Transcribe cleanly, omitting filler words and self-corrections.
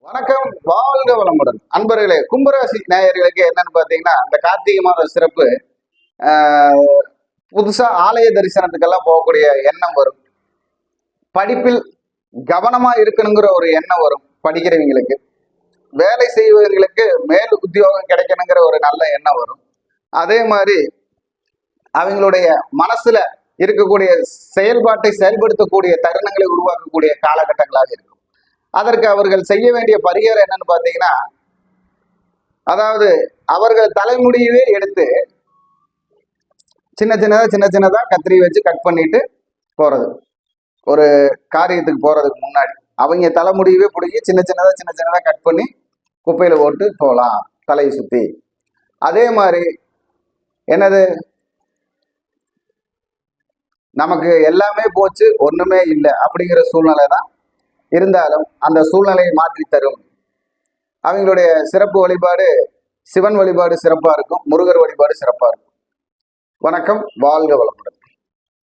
வணக்கம், வாழ்க வளமுடன். அன்பர்களே, கும்பராசி நேயர்களுக்கு என்னன்னு பாத்தீங்கன்னா, இந்த கார்த்திகை மாத சிறப்பு. புதுசா ஆலய தரிசனத்துக்கெல்லாம் போகக்கூடிய எண்ணம் வரும். படிப்பில் கவனமா இருக்கணுங்கிற ஒரு எண்ணம் வரும். படிக்கிறவங்களுக்கு, வேலை செய்வர்களுக்கு மேல் உத்தியோகம் கிடைக்கணுங்கிற ஒரு நல்ல எண்ணம் வரும். அதே மாதிரி அவங்களுடைய மனசுல இருக்கக்கூடிய செயல்பாட்டை செயல்படுத்தக்கூடிய தருணங்களை உருவாக்கக்கூடிய காலகட்டங்களாக இருக்கும். அதற்கு அவர்கள் செய்ய வேண்டிய பரிகாரம் என்னன்னு பாத்தீங்கன்னா, அதாவது அவர்கள் தலைமுடியவே எடுத்து சின்ன சின்னதா கத்திரி வச்சு கட் பண்ணிட்டு போறது. ஒரு காரியத்துக்கு போறதுக்கு முன்னாடி அவங்க தலைமுடியவே பிடிக்கி சின்ன சின்னதா கட் பண்ணி குப்பையில போட்டு போகலாம், தலையை சுத்தி. அதே மாதிரி என்னது, நமக்கு எல்லாமே போச்சு ஒண்ணுமே இல்லை அப்படிங்கிற சூழ்நிலை தான் இருந்தாலும் அந்த சூழ்நிலையை மாற்றி தரும். அவங்களுடைய சிறப்பு வழிபாடு சிவன் வழிபாடு சிறப்பா இருக்கும், முருகர் வழிபாடு சிறப்பா இருக்கும். வணக்கம், வாழ்க வளமுடன்.